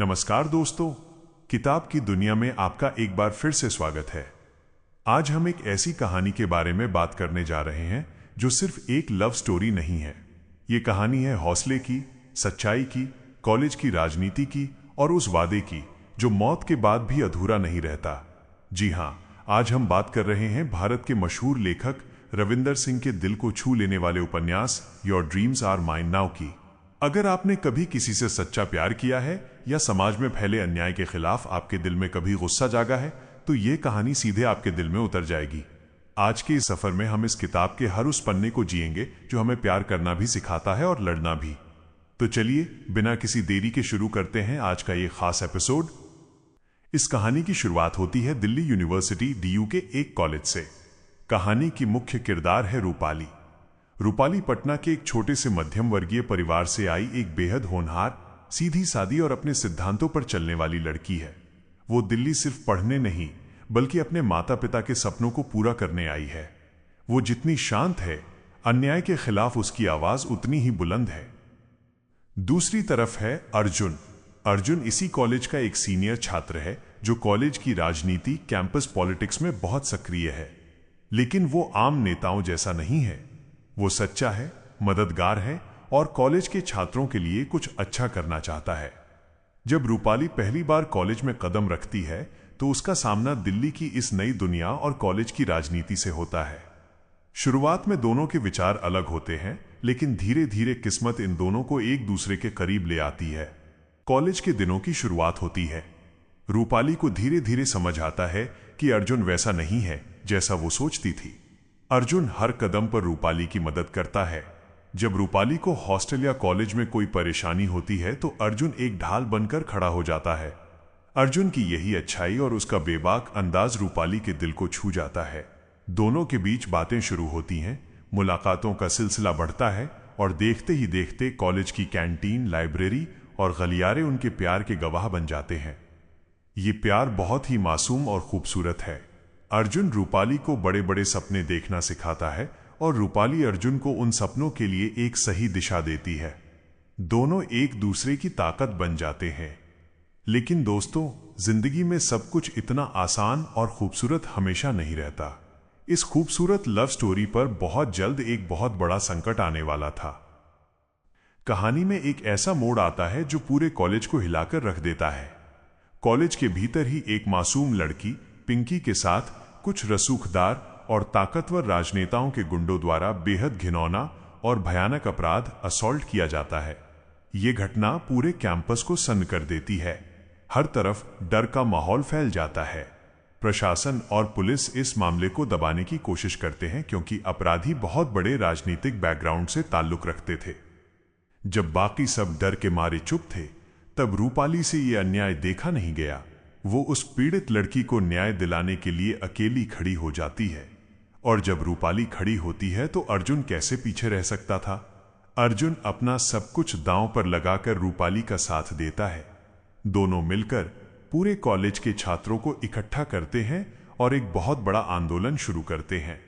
नमस्कार दोस्तों, किताब की दुनिया में आपका एक बार फिर से स्वागत है। आज हम एक ऐसी कहानी के बारे में बात करने जा रहे हैं जो सिर्फ एक लव स्टोरी नहीं है। ये कहानी है हौसले की, सच्चाई की, कॉलेज की राजनीति की और उस वादे की जो मौत के बाद भी अधूरा नहीं रहता। जी हाँ, आज हम बात कर रहे हैं भारत के मशहूर लेखक रविंदर सिंह के दिल को छू लेने वाले उपन्यास your dreams are mine now की। अगर आपने कभी किसी से सच्चा प्यार किया है या समाज में फैले अन्याय के खिलाफ आपके दिल में कभी गुस्सा जागा है, तो ये कहानी सीधे आपके दिल में उतर जाएगी। आज के इस सफर में हम इस किताब के हर उस पन्ने को जिएंगे जो हमें प्यार करना भी सिखाता है और लड़ना भी। तो चलिए बिना किसी देरी के शुरू करते हैं आज का ये खास एपिसोड। इस कहानी की शुरुआत होती है दिल्ली यूनिवर्सिटी DU के एक कॉलेज से। कहानी की मुख्य किरदार है रूपाली। रूपाली पटना के एक छोटे से मध्यम वर्गीय परिवार से आई एक बेहद होनहार, सीधी सादी और अपने सिद्धांतों पर चलने वाली लड़की है। वो दिल्ली सिर्फ पढ़ने नहीं बल्कि अपने माता पिता के सपनों को पूरा करने आई है। वो जितनी शांत है, अन्याय के खिलाफ उसकी आवाज उतनी ही बुलंद है। दूसरी तरफ है अर्जुन। अर्जुन इसी कॉलेज का एक सीनियर छात्र है जो कॉलेज की राजनीति, कैंपस पॉलिटिक्स में बहुत सक्रिय है। लेकिन वो आम नेताओं जैसा नहीं है। वो सच्चा है, मददगार है और कॉलेज के छात्रों के लिए कुछ अच्छा करना चाहता है। जब रूपाली पहली बार कॉलेज में कदम रखती है तो उसका सामना दिल्ली की इस नई दुनिया और कॉलेज की राजनीति से होता है। शुरुआत में दोनों के विचार अलग होते हैं, लेकिन धीरे धीरे किस्मत इन दोनों को एक दूसरे के करीब ले आती है। कॉलेज के दिनों की शुरुआत होती है। रूपाली को धीरे धीरे समझ आता है कि अर्जुन वैसा नहीं है जैसा वो सोचती थी। अर्जुन हर कदम पर रूपाली की मदद करता है। जब रूपाली को हॉस्टल या कॉलेज में कोई परेशानी होती है तो अर्जुन एक ढाल बनकर खड़ा हो जाता है। अर्जुन की यही अच्छाई और उसका बेबाक अंदाज रूपाली के दिल को छू जाता है। दोनों के बीच बातें शुरू होती हैं, मुलाकातों का सिलसिला बढ़ता है और देखते ही देखते कॉलेज की कैंटीन, लाइब्रेरी और गलियारे उनके प्यार के गवाह बन जाते हैं। ये प्यार बहुत ही मासूम और खूबसूरत है। अर्जुन रूपाली को बड़े बड़े सपने देखना सिखाता है और रूपाली अर्जुन को उन सपनों के लिए एक सही दिशा देती है। दोनों एक दूसरे की ताकत बन जाते हैं। लेकिन दोस्तों, जिंदगी में सब कुछ इतना आसान और खूबसूरत हमेशा नहीं रहता। इस खूबसूरत लव स्टोरी पर बहुत जल्द एक बहुत बड़ा संकट आने वाला था। कहानी में एक ऐसा मोड़ आता है जो पूरे कॉलेज को हिलाकर रख देता है। कॉलेज के भीतर ही एक मासूम लड़की पिंकी के साथ कुछ रसूखदार और ताकतवर राजनेताओं के गुंडों द्वारा बेहद घिनौना और भयानक अपराध असॉल्ट किया जाता है। ये घटना पूरे कैंपस को सन्न कर देती है। हर तरफ डर का माहौल फैल जाता है। प्रशासन और पुलिस इस मामले को दबाने की कोशिश करते हैं क्योंकि अपराधी बहुत बड़े राजनीतिक बैकग्राउंड से ताल्लुक रखते थे। जब बाकी सब डर के मारे चुप थे, तब रूपाली से ये अन्याय देखा नहीं गया। वो उस पीड़ित लड़की को न्याय दिलाने के लिए अकेली खड़ी हो जाती है। और जब रूपाली खड़ी होती है तो अर्जुन कैसे पीछे रह सकता था। अर्जुन अपना सब कुछ दांव पर लगाकर रूपाली का साथ देता है। दोनों मिलकर पूरे कॉलेज के छात्रों को इकट्ठा करते हैं और एक बहुत बड़ा आंदोलन शुरू करते हैं।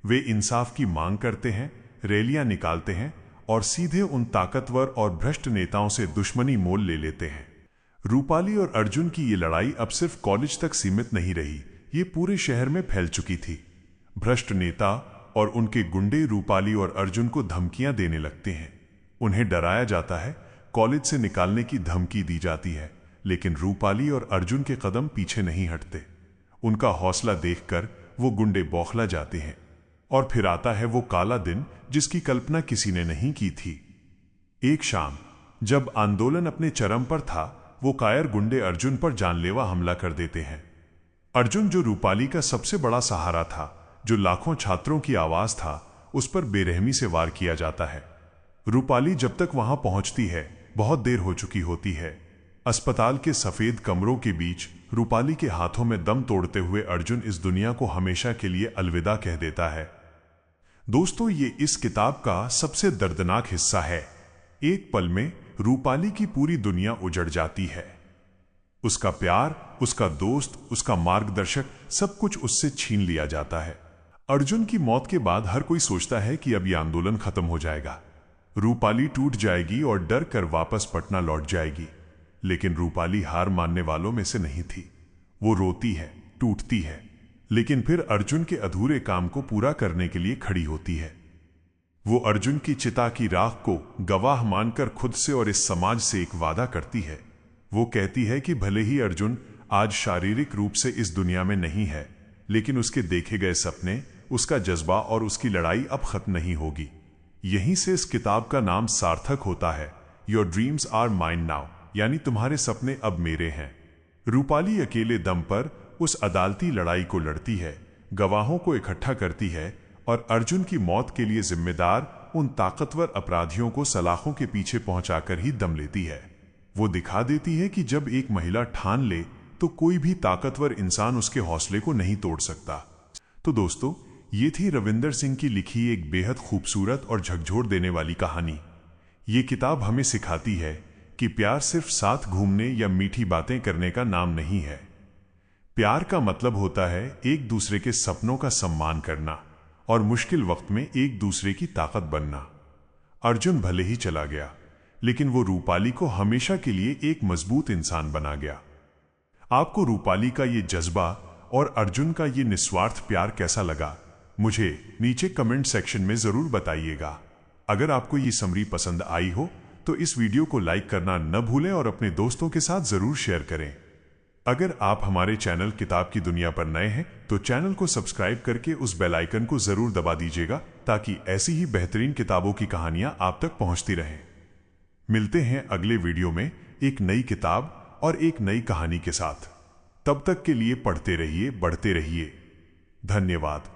वे इंसाफ की मांग करते हैं, रैलियां निकालते हैं और सीधे उन ताकतवर और भ्रष्ट नेताओं से दुश्मनी मोल ले लेते हैं। रूपाली और अर्जुन की ये लड़ाई अब सिर्फ कॉलेज तक सीमित नहीं रही, ये पूरे शहर में फैल चुकी थी। भ्रष्ट नेता और उनके गुंडे रूपाली और अर्जुन को धमकियां देने लगते हैं। उन्हें डराया जाता है, कॉलेज से निकालने की धमकी दी जाती है, लेकिन रूपाली और अर्जुन के कदम पीछे नहीं हटते। उनका हौसला देखकर वो गुंडे बौखला जाते हैं। और फिर आता है वो काला दिन जिसकी कल्पना किसी ने नहीं की थी। एक शाम जब आंदोलन अपने चरम पर था, वो कायर गुंडे अर्जुन पर जानलेवा हमला कर देते हैं। अर्जुन, जो रूपाली का सबसे बड़ा सहारा था, जो लाखों छात्रों की आवाज था, उस पर बेरहमी से वार किया जाता है। रूपाली जब तक वहां पहुंचती है, बहुत देर हो चुकी होती है। अस्पताल के सफेद कमरों के बीच रूपाली के हाथों में दम तोड़ते हुए अर्जुन इस दुनिया को हमेशा के लिए अलविदा कह देता है। दोस्तों, ये इस किताब का सबसे दर्दनाक हिस्सा है। एक पल में रूपाली की पूरी दुनिया उजड़ जाती है। उसका प्यार, उसका दोस्त, उसका मार्गदर्शक, सब कुछ उससे छीन लिया जाता है। अर्जुन की मौत के बाद हर कोई सोचता है कि अब यह आंदोलन खत्म हो जाएगा, रूपाली टूट जाएगी और डर कर वापस पटना लौट जाएगी। लेकिन रूपाली हार मानने वालों में से नहीं थी। वो रोती है, टूटती है, लेकिन फिर अर्जुन के अधूरे काम को पूरा करने के लिए खड़ी होती है। वो अर्जुन की चिता की राख को गवाह मानकर खुद से और इस समाज से एक वादा करती है। वो कहती है कि भले ही अर्जुन आज शारीरिक रूप से इस दुनिया में नहीं है, लेकिन उसके देखे गए सपने, उसका जज्बा और उसकी लड़ाई अब खत्म नहीं होगी। यहीं से इस किताब का नाम सार्थक होता है, your dreams are mine now, यानी तुम्हारे सपने अब मेरे हैं। रूपाली अकेले दम पर उस अदालती लड़ाई को लड़ती है, गवाहों को इकट्ठा करती है और अर्जुन की मौत के लिए जिम्मेदार उन ताकतवर अपराधियों को सलाखों के पीछे पहुंचाकर ही दम लेती है। वो दिखा देती है कि जब एक महिला ठान ले तो कोई भी ताकतवर इंसान उसके हौसले को नहीं तोड़ सकता। तो दोस्तों, ये थी रविंदर सिंह की लिखी एक बेहद खूबसूरत और झकझोर देने वाली कहानी। ये किताब हमें सिखाती है कि प्यार सिर्फ साथ घूमने या मीठी बातें करने का नाम नहीं है। प्यार का मतलब होता है एक दूसरे के सपनों का सम्मान करना और मुश्किल वक्त में एक दूसरे की ताकत बनना। अर्जुन भले ही चला गया, लेकिन वो रूपाली को हमेशा के लिए एक मजबूत इंसान बना गया। आपको रूपाली का ये जज्बा और अर्जुन का ये निस्वार्थ प्यार कैसा लगा, मुझे नीचे कमेंट सेक्शन में जरूर बताइएगा। अगर आपको ये समरी पसंद आई हो तो इस वीडियो को लाइक करना न भूलें और अपने दोस्तों के साथ जरूर शेयर करें। अगर आप हमारे चैनल किताब की दुनिया पर नए हैं तो चैनल को सब्सक्राइब करके उस बेल आइकन को जरूर दबा दीजिएगा, ताकि ऐसी ही बेहतरीन किताबों की कहानियां आप तक पहुंचती रहें। मिलते हैं अगले वीडियो में एक नई किताब और एक नई कहानी के साथ। तब तक के लिए पढ़ते रहिए, बढ़ते रहिए। धन्यवाद।